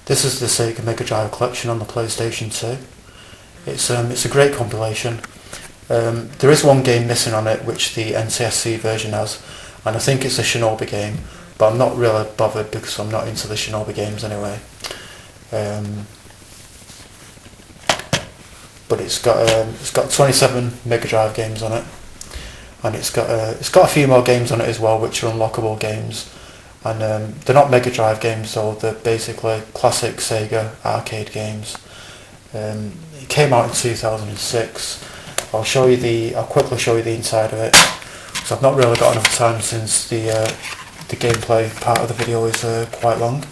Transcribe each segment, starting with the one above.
This is the Sega Mega Drive collection on the PlayStation 2. It's a great compilation. There is one game missing on it which the NTSC version has, and I think it's a Shinobi game, but I'm not really bothered because I'm not into the Shinobi games anyway. But it's got 27 Mega Drive games on it, and it's got a few more games on it as well which are unlockable games. And they're not Mega Drive games though, they're basically classic Sega arcade games. It came out in 2006. I'll quickly show you the inside of it, because I've not really got enough time since the gameplay part of the video is quite long.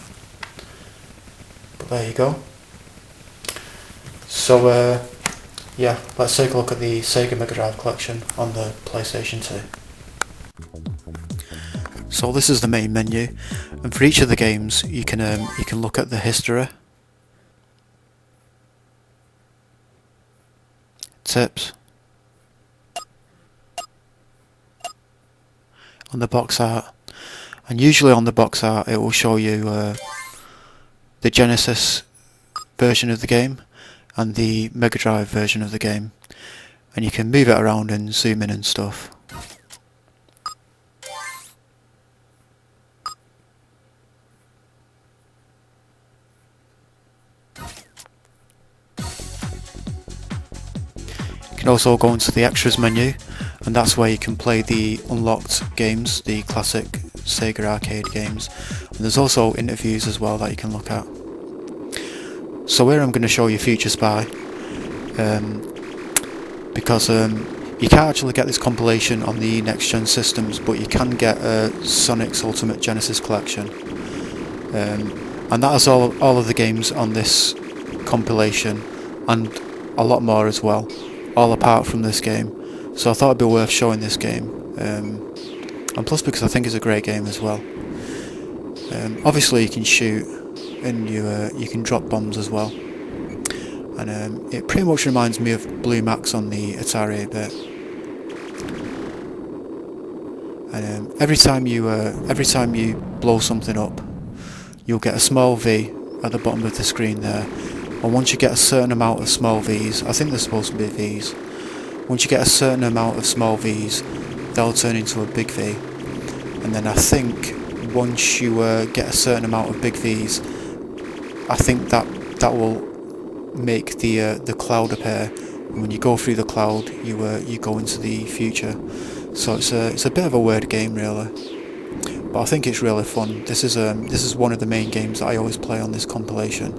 But there you go. So yeah, let's take a look at the Sega Mega Drive collection on the PlayStation 2. So this is the main menu, and for each of the games you can look at the history, tips, on the box art, and usually on the box art it will show you the Genesis version of the game and the Mega Drive version of the game, and you can move it around and zoom in and stuff. You can also go into the extras menu, and that's where you can play the unlocked games, the classic Sega arcade games, and there's also interviews as well that you can look at. So here I'm going to show you Future Spy, because you can't actually get this compilation on the next gen systems, but you can get Sonic's Ultimate Genesis Collection, and that has all of the games on this compilation, and a lot more as well, all apart from this game. So I thought it'd be worth showing this game, and plus because I think it's a great game as well. Obviously you can shoot, and you can drop bombs as well, and it pretty much reminds me of Blue Max on the Atari 8-bit. And every time you blow something up, you'll get a small V at the bottom of the screen there, and once you get a certain amount of small V's, I think they're supposed to be V's, once you get a certain amount of small V's, they'll turn into a big V, and then I think once you get a certain amount of big V's, I think that will make the cloud appear, and when you go through the cloud you go into the future. So it's a bit of a weird game really, but I think it's really fun. This is one of the main games that I always play on this compilation.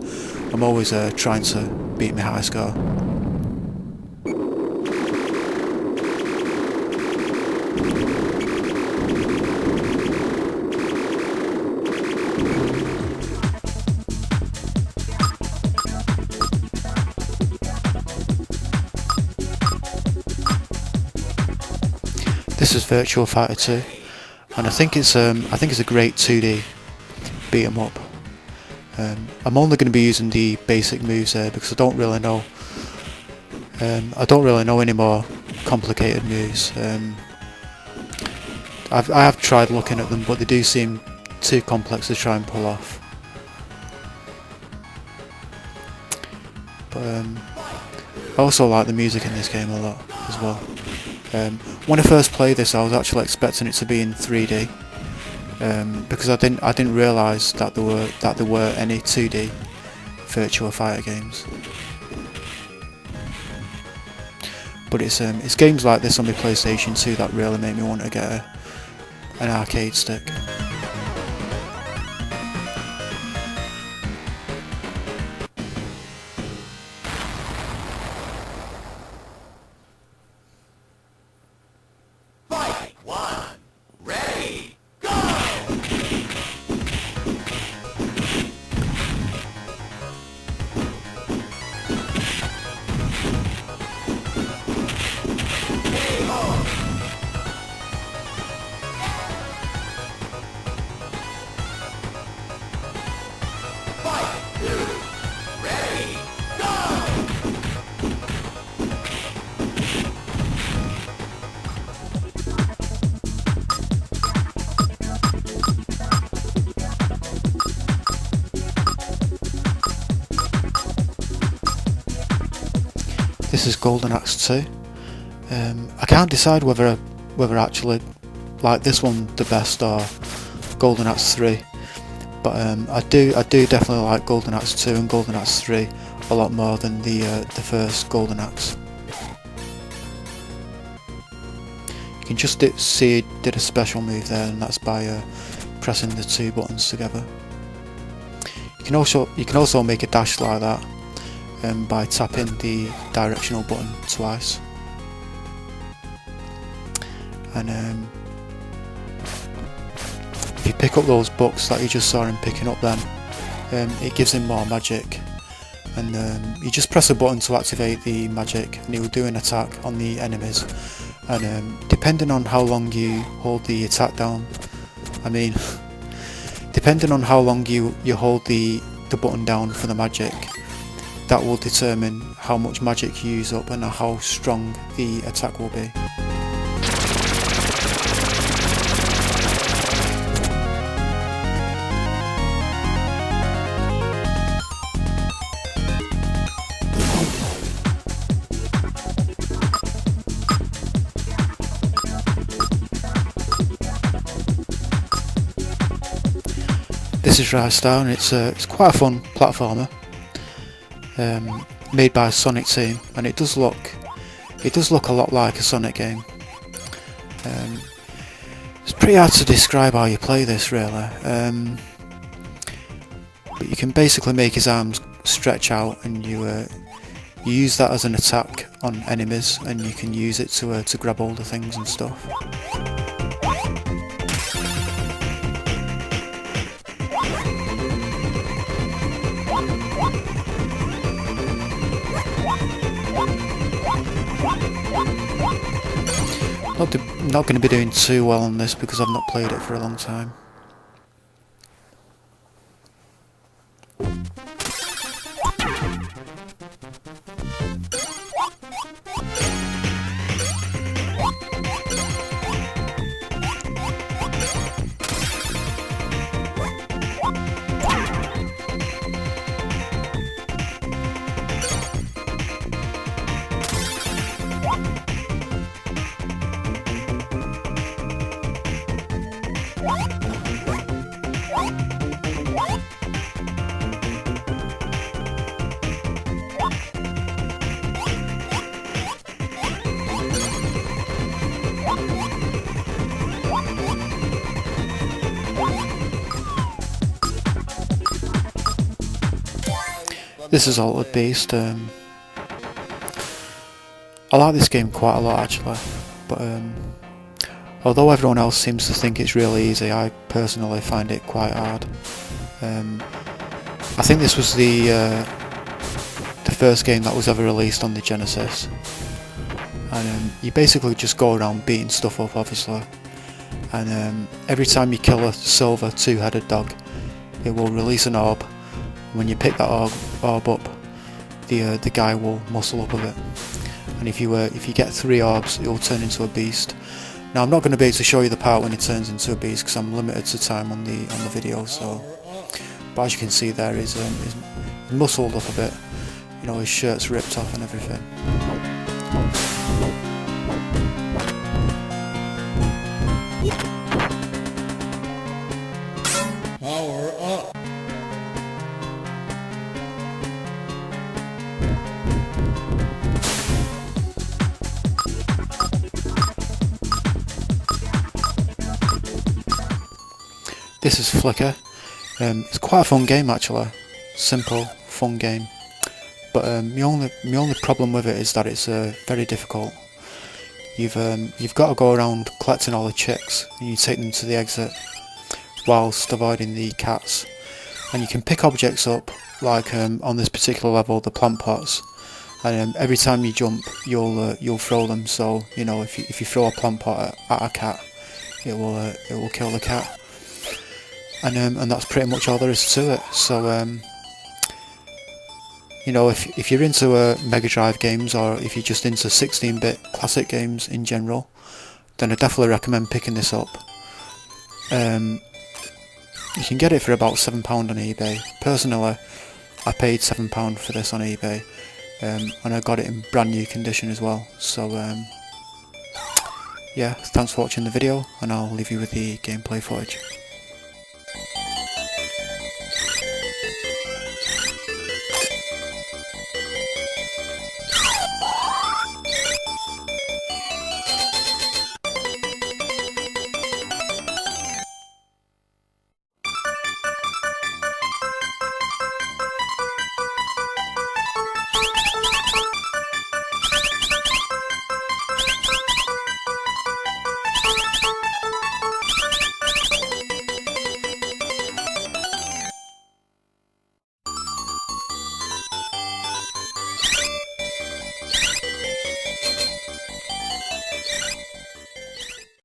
I'm always trying to beat my high score. This is Virtua Fighter 2, and I think it's a great 2D beat 'em up. I'm only going to be using the basic moves here because I don't really know any more complicated moves. I have tried looking at them, but they do seem too complex to try and pull off. But I also like the music in this game a lot as well. When I first played this, I was actually expecting it to be in 3D, because I didn't realise that there were any 2D Virtua Fighter games. But it's games like this on my PlayStation 2 that really make me want to get an arcade stick. This is Golden Axe 2. I can't decide whether I actually like this one the best or Golden Axe 3, but I do definitely like Golden Axe 2 and Golden Axe 3 a lot more than the first Golden Axe. You can just see it did a special move there, and that's by pressing the two buttons together. You can also make a dash like that by tapping the directional button twice. And if you pick up those books that you just saw him picking up then, it gives him more magic. And you just press a button to activate the magic and it will do an attack on the enemies. And depending on how long you hold the attack down, depending on how long you hold the button down for the magic, that will determine how much magic you use up and how strong the attack will be. This is Rise Down. It's quite a fun platformer, made by a Sonic team, and it does look a lot like a Sonic game. It's pretty hard to describe how you play this really, but you can basically make his arms stretch out, and you use that as an attack on enemies, and you can use it to grab hold of things and stuff. Not going to be doing too well on this because I've not played it for a long time. This is Altered Beast. I like this game quite a lot actually, but although everyone else seems to think it's really easy, I personally find it quite hard. I think this was the first game that was ever released on the Genesis, and you basically just go around beating stuff up obviously, and every time you kill a silver two-headed dog it will release an orb. When you pick that orb up, the guy will muscle up a bit, and if you get 3 orbs, it will turn into a beast. Now I'm not going to be able to show you the part when it turns into a beast because I'm limited to time on the video. So, but as you can see there, he's muscled up a bit. You know, his shirt's ripped off and everything. Power up. This is Flicker. It's quite a fun game actually. Simple, fun game. But my only problem with it is that it's very difficult. You've got to go around collecting all the chicks, and you take them to the exit whilst avoiding the cats. And you can pick objects up, like on this particular level, the plant pots. And every time you jump, you'll throw them. So you know, if you throw a plant pot at a cat, it will kill the cat. And that's pretty much all there is to it. So you know, if you're into Mega Drive games, or if you're just into 16-bit classic games in general, then I definitely recommend picking this up. You can get it for about £7 on eBay. Personally, I paid £7 for this on eBay, and I got it in brand new condition as well. So yeah, thanks for watching the video, and I'll leave you with the gameplay footage.